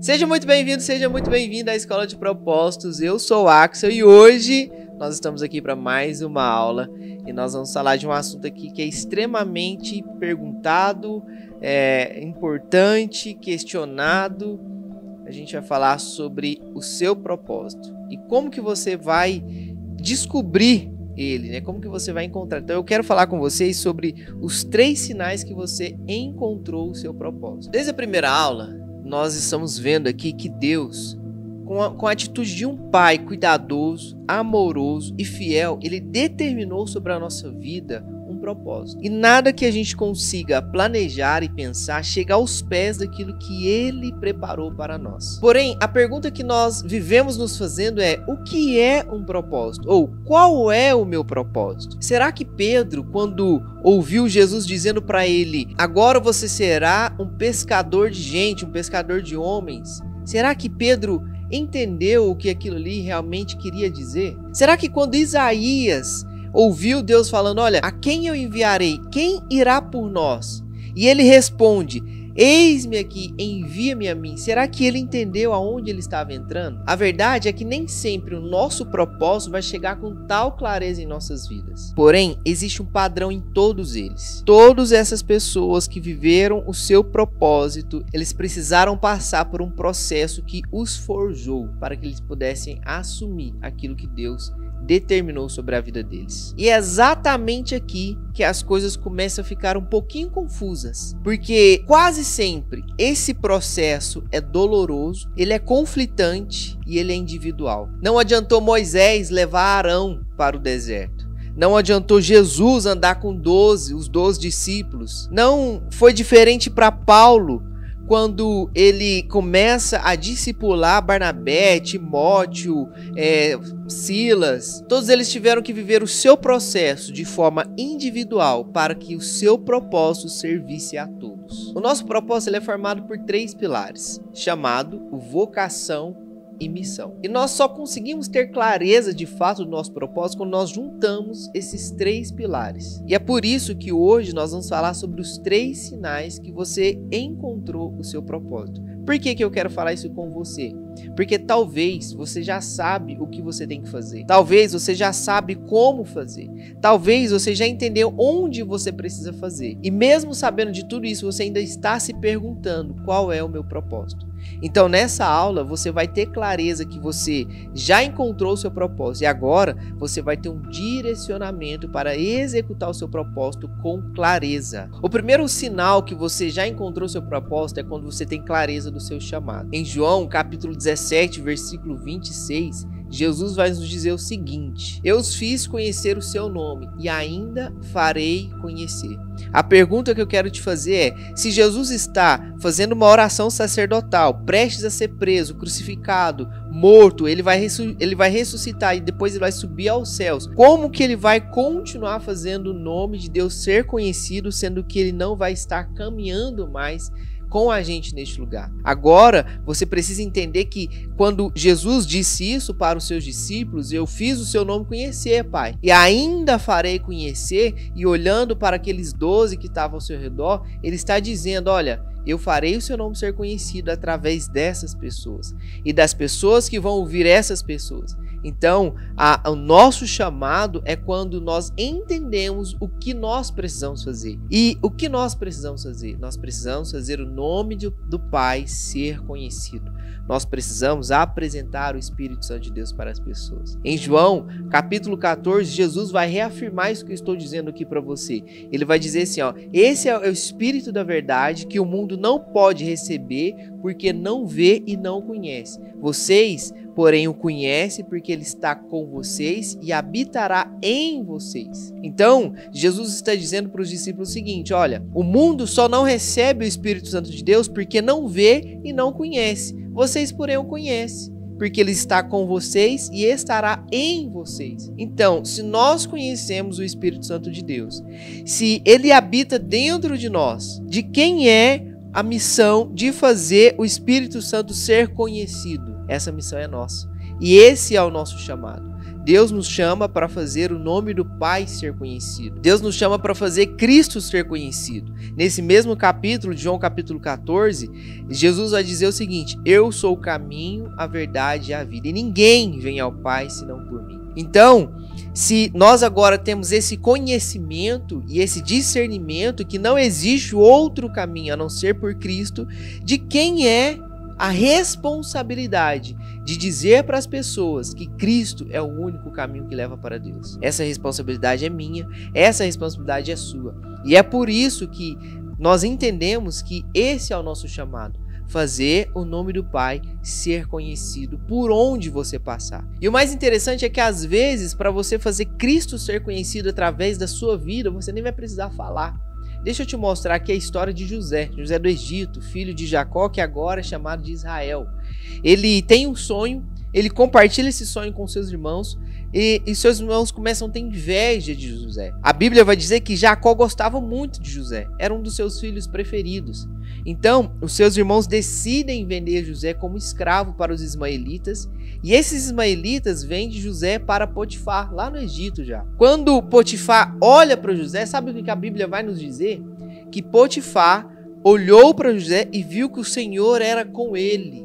Seja muito bem-vindo, seja muito bem-vinda à Escola de Propósitos. Eu sou o Axel e hoje nós estamos aqui para mais uma aula e nós vamos falar de um assunto aqui que é extremamente perguntado, importante, questionado. A gente vai falar sobre o seu propósito e como que você vai descobrir ele, né? Como que você vai encontrar? Então eu quero falar com vocês sobre os 3 sinais que você encontrou o seu propósito. Desde a primeira aula, nós estamos vendo aqui que Deus, com a atitude de um pai cuidadoso, amoroso e fiel, ele determinou sobre a nossa vida um propósito. E nada que a gente consiga planejar e pensar chega aos pés daquilo que ele preparou para nós. Porém, a pergunta que nós vivemos nos fazendo é: o que é um propósito? Ou qual é o meu propósito? Será que Pedro, quando ouviu Jesus dizendo para ele: agora você será um pescador de gente, um pescador de homens, será que Pedro entendeu o que aquilo ali realmente queria dizer? Será que quando Isaías ouviu Deus falando: olha, a quem eu enviarei? Quem irá por nós? E ele responde: eis-me aqui, envia-me a mim. Será que ele entendeu aonde ele estava entrando? A verdade é que nem sempre o nosso propósito vai chegar com tal clareza em nossas vidas. Porém, existe um padrão em todos eles. Todas essas pessoas que viveram o seu propósito, eles precisaram passar por um processo que os forjou para que eles pudessem assumir aquilo que Deus determinou sobre a vida deles. E é exatamente aqui que as coisas começam a ficar um pouquinho confusas, porque quase sempre esse processo é doloroso, ele é conflitante e ele é individual. Não adiantou Moisés levar Arão para o deserto. Não adiantou Jesus andar com os 12 discípulos. Não foi diferente para Paulo quando ele começa a discipular Barnabé, Timóteo, Silas. Todos eles tiveram que viver o seu processo de forma individual para que o seu propósito servisse a todos. O nosso propósito ele é formado por 3 pilares, chamado vocação e missão. E nós só conseguimos ter clareza de fato do nosso propósito quando nós juntamos esses 3 pilares. E é por isso que hoje nós vamos falar sobre os 3 sinais que você encontrou o seu propósito. Por que eu quero falar isso com você? Porque talvez você já sabe o que você tem que fazer. Talvez você já sabe como fazer. Talvez você já entendeu onde você precisa fazer. E mesmo sabendo de tudo isso, você ainda está se perguntando: qual é o meu propósito? Então nessa aula você vai ter clareza que você já encontrou o seu propósito. E agora você vai ter um direcionamento para executar o seu propósito com clareza. O primeiro sinal que você já encontrou o seu propósito é quando você tem clareza do seu chamado. Em João capítulo 17, versículo 26, Jesus vai nos dizer o seguinte: eu os fiz conhecer o seu nome e ainda farei conhecer. A pergunta que eu quero te fazer é: se Jesus está fazendo uma oração sacerdotal, prestes a ser preso, crucificado, morto, ele vai ressuscitar e depois ele vai subir aos céus, como que ele vai continuar fazendo o nome de Deus ser conhecido, sendo que ele não vai estar caminhando mais com a gente neste lugar? Agora, você precisa entender que quando Jesus disse isso para os seus discípulos: eu fiz o seu nome conhecer, Pai, e ainda farei conhecer, e olhando para aqueles 12 que estavam ao seu redor, ele está dizendo: olha, eu farei o seu nome ser conhecido através dessas pessoas e das pessoas que vão ouvir essas pessoas. Então, o nosso chamado é quando nós entendemos o que nós precisamos fazer. E o que nós precisamos fazer? Nós precisamos fazer o nome do Pai ser conhecido. Nós precisamos apresentar o Espírito Santo de Deus para as pessoas. Em João, capítulo 14, Jesus vai reafirmar isso que eu estou dizendo aqui para você. Ele vai dizer assim, ó: esse é o Espírito da verdade que o mundo não pode receber porque não vê e não conhece. Vocês, porém, o conhecem porque ele está com vocês e habitará em vocês. Então, Jesus está dizendo para os discípulos o seguinte: olha, o mundo só não recebe o Espírito Santo de Deus porque não vê e não conhece. Vocês, porém, o conhecem, porque ele está com vocês e estará em vocês. Então, se nós conhecemos o Espírito Santo de Deus, se ele habita dentro de nós, de quem é a missão de fazer o Espírito Santo ser conhecido? Essa missão é nossa. E esse é o nosso chamado. Deus nos chama para fazer o nome do Pai ser conhecido. Deus nos chama para fazer Cristo ser conhecido. Nesse mesmo capítulo, de João capítulo 14, Jesus vai dizer o seguinte: eu sou o caminho, a verdade e a vida, e ninguém vem ao Pai senão por mim. Então, se nós agora temos esse conhecimento e esse discernimento que não existe outro caminho a não ser por Cristo, de quem é a responsabilidade de dizer para as pessoas que Cristo é o único caminho que leva para Deus. Essa responsabilidade é minha, essa responsabilidade é sua. E é por isso que nós entendemos que esse é o nosso chamado: fazer o nome do Pai ser conhecido por onde você passar. E o mais interessante é que às vezes, para você fazer Cristo ser conhecido através da sua vida, você nem vai precisar falar. Deixa eu te mostrar aqui a história de José do Egito, filho de Jacó, que agora é chamado de Israel. Ele tem um sonho, ele compartilha esse sonho com seus irmãos e seus irmãos começam a ter inveja de José. A Bíblia vai dizer que Jacó gostava muito de José, era um dos seus filhos preferidos. Então, os seus irmãos decidem vender José como escravo para os ismaelitas, e esses ismaelitas vendem José para Potifar, lá no Egito já. Quando Potifar olha para José, sabe o que a Bíblia vai nos dizer? Que Potifar olhou para José e viu que o Senhor era com ele.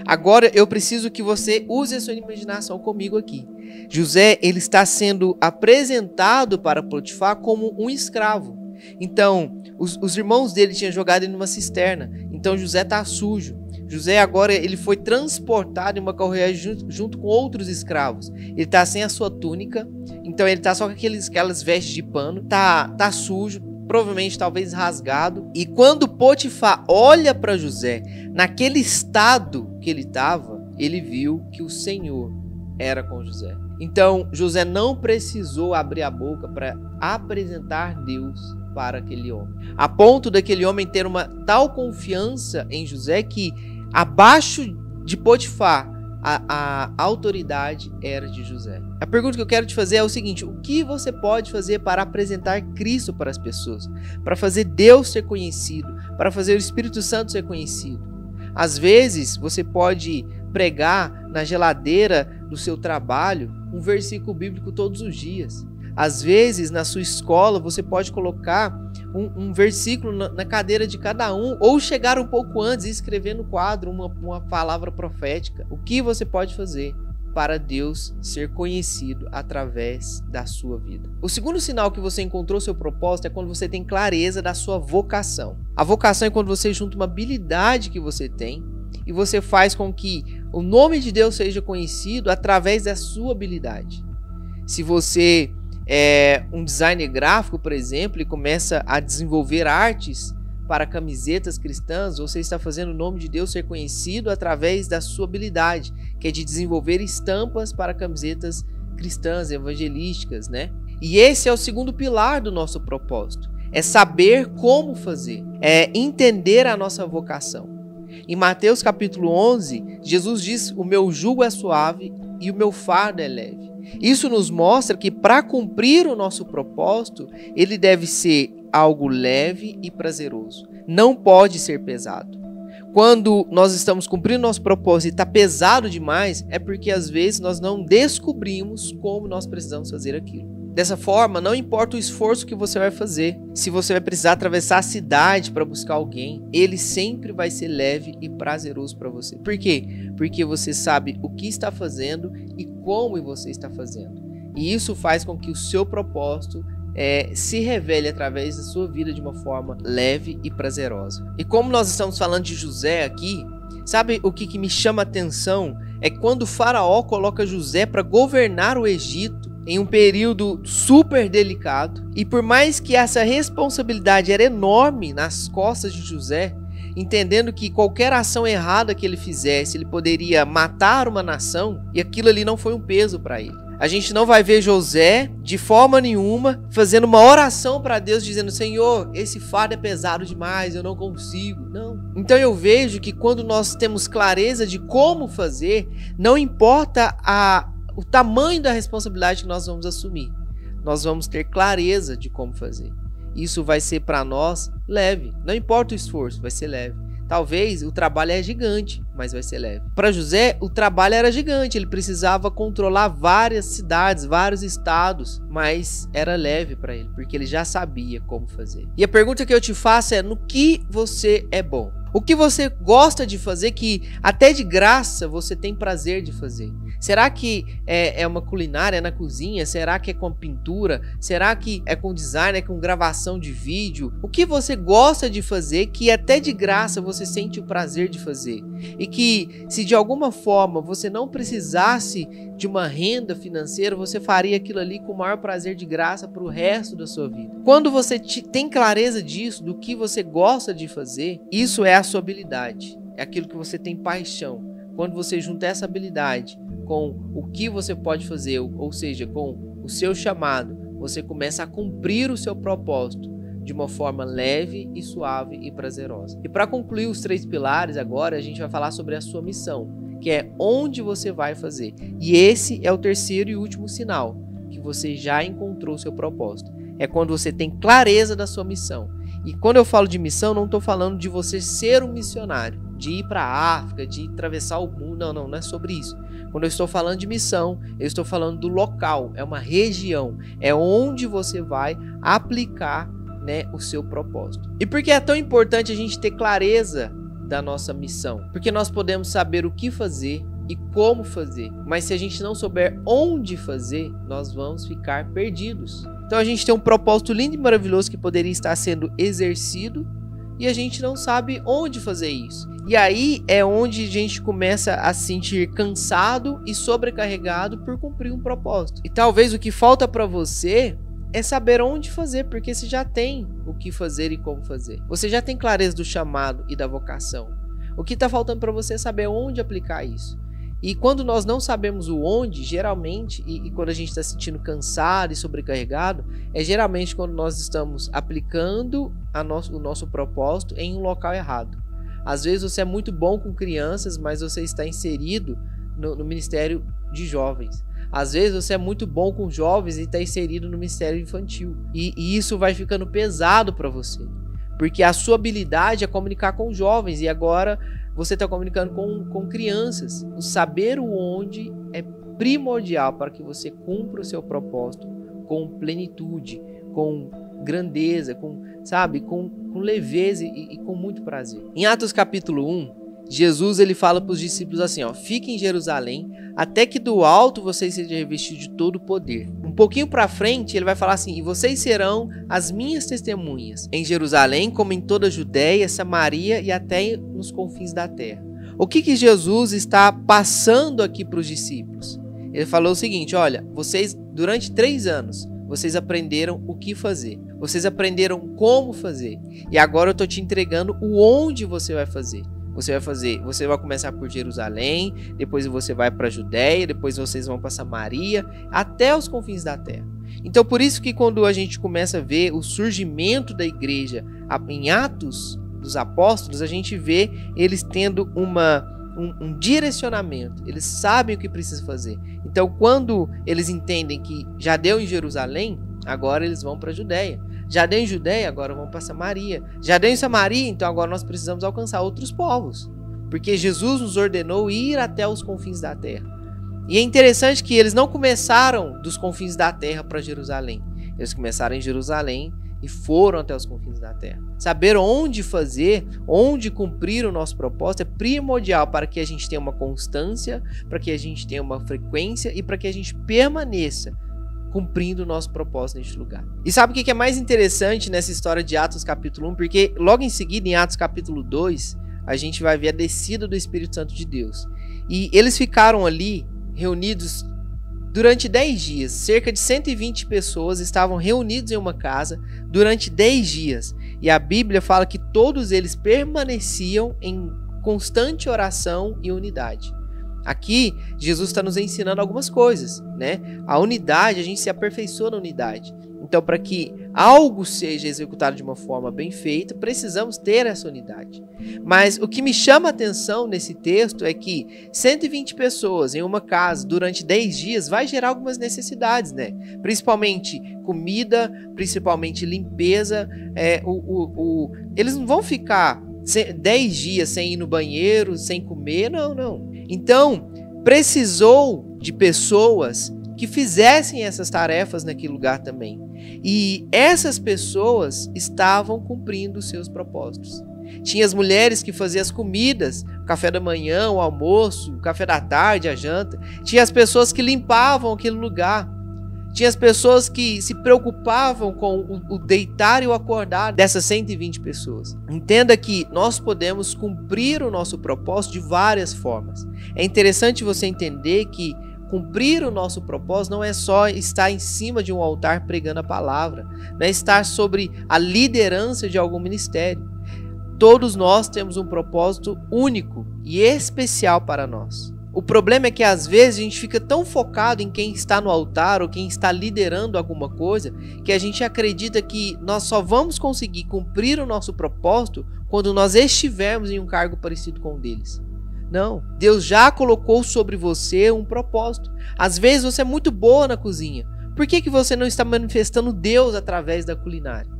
Agora eu preciso que você use a sua imaginação comigo aqui. José, ele está sendo apresentado para Potifar como um escravo. Então, os irmãos dele tinham jogado ele numa cisterna. Então José está sujo. José agora ele foi transportado em uma carruagem junto com outros escravos. Ele está sem a sua túnica. Então ele está só com aquelas vestes de pano. Tá sujo, provavelmente talvez rasgado. E quando Potifar olha para José, naquele estado que ele estava, ele viu que o Senhor era com José. Então José não precisou abrir a boca para apresentar Deus para aquele homem, a ponto daquele homem ter uma tal confiança em José que abaixo de Potifar a autoridade era de José. A pergunta que eu quero te fazer é o seguinte: o que você pode fazer para apresentar Cristo para as pessoas, para fazer Deus ser conhecido, para fazer o Espírito Santo ser conhecido? Às vezes você pode pregar na geladeira do seu trabalho um versículo bíblico todos os dias. Às vezes, na sua escola, você pode colocar um versículo na cadeira de cada um, ou chegar um pouco antes e escrever no quadro uma palavra profética. O que você pode fazer para Deus ser conhecido através da sua vida? O segundo sinal que você encontrou seu propósito é quando você tem clareza da sua vocação. A vocação é quando você junta uma habilidade que você tem e você faz com que o nome de Deus seja conhecido através da sua habilidade. Se você é um designer gráfico, por exemplo, e começa a desenvolver artes para camisetas cristãs, você está fazendo o nome de Deus ser conhecido através da sua habilidade, que é de desenvolver estampas para camisetas cristãs, evangelísticas, né? E esse é o segundo pilar do nosso propósito, é saber como fazer, é entender a nossa vocação. Em Mateus capítulo 11, Jesus diz: o meu jugo é suave e o meu fardo é leve. Isso nos mostra que para cumprir o nosso propósito, ele deve ser algo leve e prazeroso. Não pode ser pesado. Quando nós estamos cumprindo nosso propósito e está pesado demais, é porque às vezes nós não descobrimos como nós precisamos fazer aquilo. Dessa forma, não importa o esforço que você vai fazer, se você vai precisar atravessar a cidade para buscar alguém, ele sempre vai ser leve e prazeroso para você. Por quê? Porque você sabe o que está fazendo e como você está fazendo. E isso faz com que o seu propósito se revele através da sua vida de uma forma leve e prazerosa. E como nós estamos falando de José aqui, sabe o que me chama a atenção? É quando o faraó coloca José para governar o Egito em um período super delicado. E por mais que essa responsabilidade era enorme nas costas de José, entendendo que qualquer ação errada que ele fizesse, ele poderia matar uma nação, e aquilo ali não foi um peso para ele. A gente não vai ver José, de forma nenhuma, fazendo uma oração para Deus, dizendo: Senhor, esse fardo é pesado demais, eu não consigo. Não. Então eu vejo que quando nós temos clareza de como fazer, não importa o tamanho da responsabilidade que nós vamos assumir, nós vamos ter clareza de como fazer. Isso vai ser para nós leve, não importa o esforço, vai ser leve. talvez o trabalho é gigante, mas vai ser leve. Para José, o trabalho era gigante, ele precisava controlar várias cidades, vários estados, mas era leve para ele, porque ele já sabia como fazer. E a pergunta que eu te faço é: no que você é bom? O que você gosta de fazer que até de graça você tem prazer de fazer? Será que é uma culinária, é na cozinha? Será que é com pintura? Será que é com design, é com gravação de vídeo? O que você gosta de fazer que até de graça você sente o prazer de fazer? E que se de alguma forma você não precisasse de uma renda financeira, você faria aquilo ali com o maior prazer de graça para o resto da sua vida. Quando você tem clareza disso, do que você gosta de fazer, isso é a sua habilidade. É aquilo que você tem paixão. Quando você junta essa habilidade com o que você pode fazer, ou seja, com o seu chamado, você começa a cumprir o seu propósito de uma forma leve e suave e prazerosa. E para concluir os 3 pilares agora, a gente vai falar sobre a sua missão, que é onde você vai fazer. E esse é o terceiro e último sinal, que você já encontrou o seu propósito. É quando você tem clareza da sua missão. E quando eu falo de missão, não estou falando de você ser um missionário, de ir para a África, de atravessar o mundo. Não é sobre isso. Quando eu estou falando de missão, eu estou falando do local, é uma região, é onde você vai aplicar, né, o seu propósito. E por que é tão importante a gente ter clareza da nossa missão? Porque nós podemos saber o que fazer e como fazer, mas se a gente não souber onde fazer, nós vamos ficar perdidos. Então a gente tem um propósito lindo e maravilhoso que poderia estar sendo exercido e a gente não sabe onde fazer isso. E aí é onde a gente começa a se sentir cansado e sobrecarregado por cumprir um propósito. E talvez o que falta para você é saber onde fazer, porque você já tem o que fazer e como fazer. Você já tem clareza do chamado e da vocação. O que está faltando para você é saber onde aplicar isso. E quando nós não sabemos o onde, geralmente, e quando a gente está se sentindo cansado e sobrecarregado, é geralmente quando nós estamos aplicando o nosso propósito em um local errado. Às vezes você é muito bom com crianças, mas você está inserido no ministério de jovens. Às vezes você é muito bom com jovens e está inserido no ministério infantil. E isso vai ficando pesado para você. Porque a sua habilidade é comunicar com jovens e agora você está comunicando com crianças. O saber o onde é primordial para que você cumpra o seu propósito com plenitude, com grandeza, com leveza e com muito prazer. Em Atos capítulo 1, Jesus ele fala para os discípulos assim, fiquem em Jerusalém até que do alto vocês sejam revestidos de todo o poder. Um pouquinho para frente ele vai falar assim, e vocês serão as minhas testemunhas em Jerusalém, como em toda a Judéia, Samaria e até nos confins da terra. O que Jesus está passando aqui para os discípulos? Ele falou o seguinte, olha, vocês durante 3 anos, vocês aprenderam o que fazer. Vocês aprenderam como fazer. E agora eu estou te entregando o onde você vai fazer. Você vai começar por Jerusalém, depois você vai para a Judéia, depois vocês vão para Samaria, até os confins da terra. Então por isso que quando a gente começa a ver o surgimento da igreja em Atos dos Apóstolos, a gente vê eles tendo um direcionamento, eles sabem o que precisa fazer. Então quando eles entendem que já deu em Jerusalém, agora eles vão para a Judéia. Já deu em Judéia, agora vamos para Samaria. Já deu em Samaria, então agora nós precisamos alcançar outros povos. Porque Jesus nos ordenou ir até os confins da terra. E é interessante que eles não começaram dos confins da terra para Jerusalém. Eles começaram em Jerusalém e foram até os confins da terra. Saber onde fazer, onde cumprir o nosso propósito é primordial para que a gente tenha uma constância, para que a gente tenha uma frequência e para que a gente permaneça cumprindo o nosso propósito neste lugar. E sabe o que é mais interessante nessa história de Atos capítulo 1? Porque logo em seguida, em Atos capítulo 2, a gente vai ver a descida do Espírito Santo de Deus. E eles ficaram ali reunidos durante 10 dias. Cerca de 120 pessoas estavam reunidos em uma casa durante 10 dias. E a Bíblia fala que todos eles permaneciam em constante oração e unidade. Aqui, Jesus está nos ensinando algumas coisas, né? A unidade, a gente se aperfeiçoa na unidade. Então, para que algo seja executado de uma forma bem feita, precisamos ter essa unidade. Mas o que me chama a atenção nesse texto é que 120 pessoas em uma casa durante 10 dias vai gerar algumas necessidades, né? Principalmente comida, principalmente limpeza. Eles não vão ficar 10 dias sem ir no banheiro, sem comer, não. Então, precisou de pessoas que fizessem essas tarefas naquele lugar também. E essas pessoas estavam cumprindo os seus propósitos. Tinha as mulheres que faziam as comidas, o café da manhã, o almoço, o café da tarde, a janta. Tinha as pessoas que limpavam aquele lugar. Tinha as pessoas que se preocupavam com o deitar e o acordar dessas 120 pessoas. Entenda que nós podemos cumprir o nosso propósito de várias formas. É interessante você entender que cumprir o nosso propósito não é só estar em cima de um altar pregando a palavra, não é estar sobre a liderança de algum ministério. Todos nós temos um propósito único e especial para nós. O problema é que às vezes a gente fica tão focado em quem está no altar ou quem está liderando alguma coisa que a gente acredita que nós só vamos conseguir cumprir o nosso propósito quando nós estivermos em um cargo parecido com o deles. Não, Deus já colocou sobre você um propósito. Às vezes você é muito boa na cozinha. Por que você não está manifestando Deus através da culinária?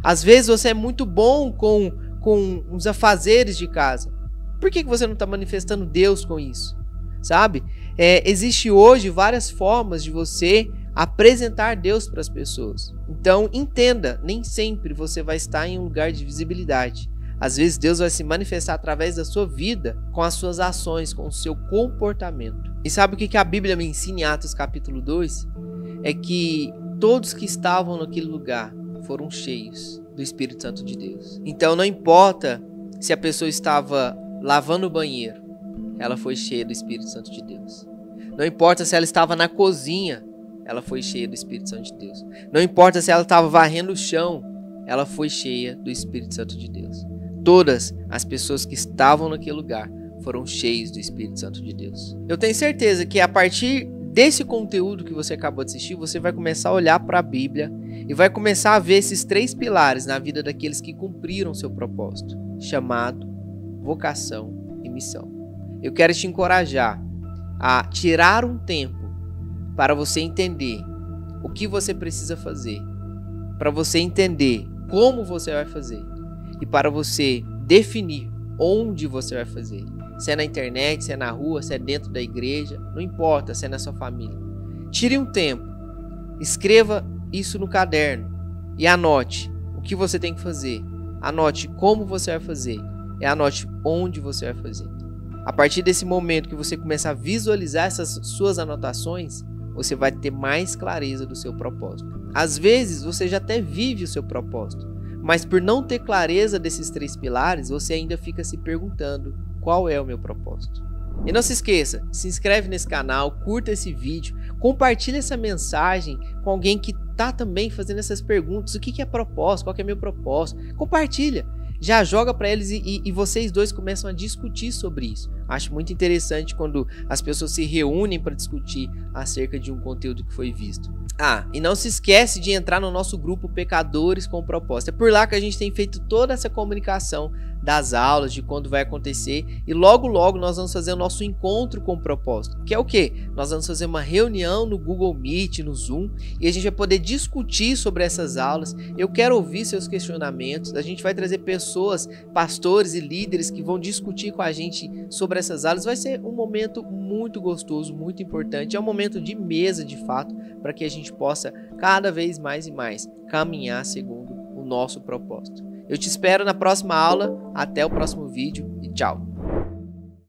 Às vezes você é muito bom com os afazeres de casa. Por que você não está manifestando Deus com isso? Sabe? Existe hoje várias formas de você apresentar Deus para as pessoas. Então entenda, nem sempre você vai estar em um lugar de visibilidade. Às vezes Deus vai se manifestar através da sua vida, com as suas ações, com o seu comportamento. E sabe o que a Bíblia me ensina em Atos capítulo 2? É que todos que estavam naquele lugar foram cheios do Espírito Santo de Deus. Então não importa se a pessoa estava lavando o banheiro, ela foi cheia do Espírito Santo de Deus. Não importa se ela estava na cozinha, ela foi cheia do Espírito Santo de Deus. Não importa se ela estava varrendo o chão, ela foi cheia do Espírito Santo de Deus. Todas as pessoas que estavam naquele lugar foram cheias do Espírito Santo de Deus. Eu tenho certeza que a partir desse conteúdo que você acabou de assistir, você vai começar a olhar para a Bíblia e vai começar a ver esses 3 pilares na vida daqueles que cumpriram seu propósito: chamado, vocação e missão. Eu quero te encorajar a tirar um tempo para você entender o que você precisa fazer, para você entender como você vai fazer e para você definir onde você vai fazer. Se é na internet, se é na rua, se é dentro da igreja, não importa, se é na sua família. Tire um tempo, escreva isso no caderno e anote o que você tem que fazer. Anote como você vai fazer e anote onde você vai fazer. A partir desse momento que você começar a visualizar essas suas anotações, você vai ter mais clareza do seu propósito. Às vezes você já até vive o seu propósito, mas por não ter clareza desses 3 pilares, você ainda fica se perguntando: qual é o meu propósito? E não se esqueça, se inscreve nesse canal, curta esse vídeo, compartilha essa mensagem com alguém que está também fazendo essas perguntas. O que é propósito? Qual que é meu propósito? Compartilha. Já joga para eles e vocês dois começam a discutir sobre isso. Acho muito interessante quando as pessoas se reúnem para discutir acerca de um conteúdo que foi visto. E não se esquece de entrar no nosso grupo Pecadores com Propósito. É por lá que a gente tem feito toda essa comunicação das aulas, de quando vai acontecer, e logo nós vamos fazer o nosso encontro com propósito, que é o quê? Nós vamos fazer uma reunião no Google Meet, no Zoom, e a gente vai poder discutir sobre essas aulas. Eu quero ouvir seus questionamentos, a gente vai trazer pessoas, pastores e líderes que vão discutir com a gente sobre essas aulas. Vai ser um momento muito gostoso, muito importante, é um momento de mesa de fato, para que a gente possa cada vez mais e mais caminhar segundo o nosso propósito. Eu te espero na próxima aula, até o próximo vídeo e tchau!